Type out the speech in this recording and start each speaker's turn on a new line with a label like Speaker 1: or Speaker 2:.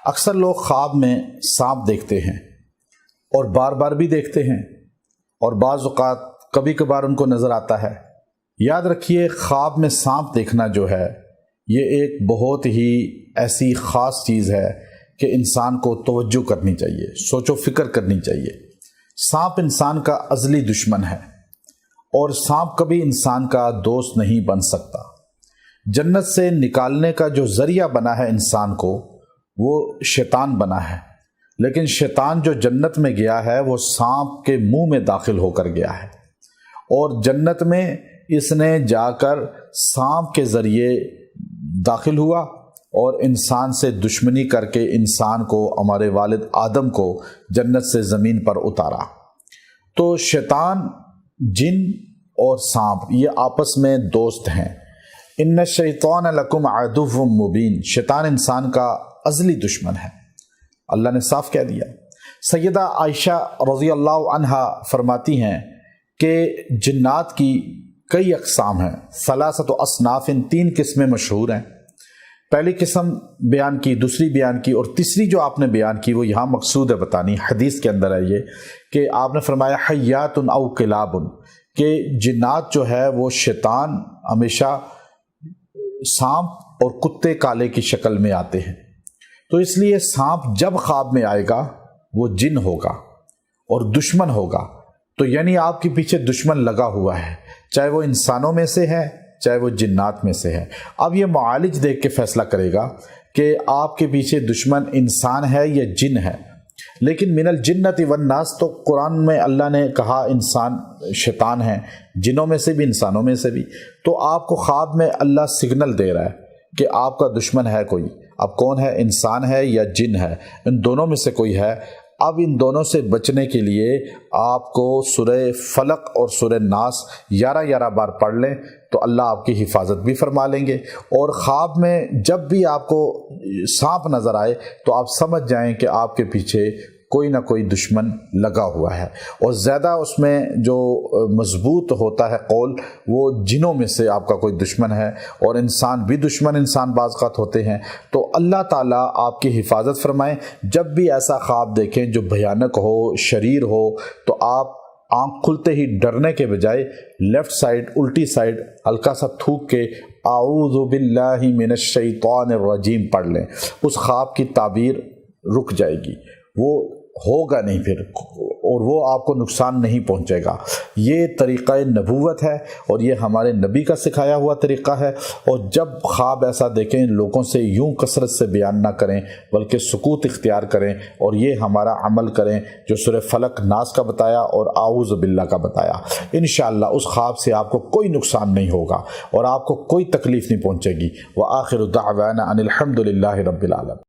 Speaker 1: اکثر لوگ خواب میں سانپ دیکھتے ہیں اور بار بار بھی دیکھتے ہیں اور بعض اوقات کبھی کبھار ان کو نظر آتا ہے۔ یاد رکھیے، خواب میں سانپ دیکھنا جو ہے یہ ایک بہت ہی ایسی خاص چیز ہے کہ انسان کو توجہ کرنی چاہیے، سوچ و فکر کرنی چاہیے۔ سانپ انسان کا ازلی دشمن ہے اور سانپ کبھی انسان کا دوست نہیں بن سکتا۔ جنت سے نکالنے کا جو ذریعہ بنا ہے انسان کو، وہ شیطان بنا ہے، لیکن شیطان جو جنت میں گیا ہے وہ سانپ کے منہ میں داخل ہو کر گیا ہے، اور جنت میں اس نے جا کر سانپ کے ذریعے داخل ہوا اور انسان سے دشمنی کر کے انسان کو، ہمارے والد آدم کو جنت سے زمین پر اتارا۔ تو شیطان، جن اور سانپ یہ آپس میں دوست ہیں۔ ان الشیطان لکم عدو مبین، شیطان انسان کا ازلی دشمن ہے، اللہ نے صاف کہہ دیا۔ سیدہ عائشہ رضی اللہ عنہا فرماتی ہیں کہ جنات کی کئی اقسام ہیں، ثلاثۃ اصناف، 3 قسمیں مشہور ہیں۔ پہلی قسم بیان کی، دوسری بیان کی، اور تیسری جو آپ نے بیان کی وہ یہاں مقصود ہے بتانی۔ حدیث کے اندر ہے یہ کہ آپ نے فرمایا حیات او کلاب، کہ جنات جو ہے وہ شیطان ہمیشہ سانپ اور کتے کالے کی شکل میں آتے ہیں۔ تو اس لیے سانپ جب خواب میں آئے گا وہ جن ہوگا اور دشمن ہوگا، تو یعنی آپ کے پیچھے دشمن لگا ہوا ہے، چاہے وہ انسانوں میں سے ہے چاہے وہ جنات میں سے ہے۔ اب یہ معالج دیکھ کے فیصلہ کرے گا کہ آپ کے پیچھے دشمن انسان ہے یا جن ہے۔ لیکن من الجنت والناس، تو قرآن میں اللہ نے کہا انسان شیطان ہے، جنوں میں سے بھی انسانوں میں سے بھی۔ تو آپ کو خواب میں اللہ سگنل دے رہا ہے کہ آپ کا دشمن ہے کوئی۔ اب کون ہے، انسان ہے یا جن ہے؟ ان دونوں میں سے کوئی ہے۔ اب ان دونوں سے بچنے کے لیے آپ کو سورہ فلق اور سورہ ناس 11 بار پڑھ لیں تو اللہ آپ کی حفاظت بھی فرما لیں گے۔ اور خواب میں جب بھی آپ کو سانپ نظر آئے تو آپ سمجھ جائیں کہ آپ کے پیچھے کوئی نہ کوئی دشمن لگا ہوا ہے۔ اور زیادہ اس میں جو مضبوط ہوتا ہے قول، وہ جنوں میں سے آپ کا کوئی دشمن ہے، اور انسان بھی دشمن انسان بعض اوقات ہوتے ہیں۔ تو اللہ تعالیٰ آپ کی حفاظت فرمائیں۔ جب بھی ایسا خواب دیکھیں جو بھیانک ہو، شریر ہو، تو آپ آنکھ کھلتے ہی ڈرنے کے بجائے لیفٹ سائڈ، الٹی سائڈ ہلکا سا تھوک کے اعوذ باللہ من الشیطان الرجیم پڑھ لیں۔ اس خواب کی تعبیر رک جائے گی، وہ ہوگا نہیں پھر، اور وہ آپ کو نقصان نہیں پہنچے گا۔ یہ طریقہ نبوت ہے اور یہ ہمارے نبی کا سکھایا ہوا طریقہ ہے۔ اور جب خواب ایسا دیکھیں لوگوں سے یوں کثرت سے بیان نہ کریں بلکہ سکوت اختیار کریں، اور یہ ہمارا عمل کریں جو سورہ فلق ناس کا بتایا اور اعوذ باللہ کا بتایا۔ انشاءاللہ اس خواب سے آپ کو کوئی نقصان نہیں ہوگا اور آپ کو کوئی تکلیف نہیں پہنچے گی۔ وآخر دعوانا ان الحمد للہ رب العالمین۔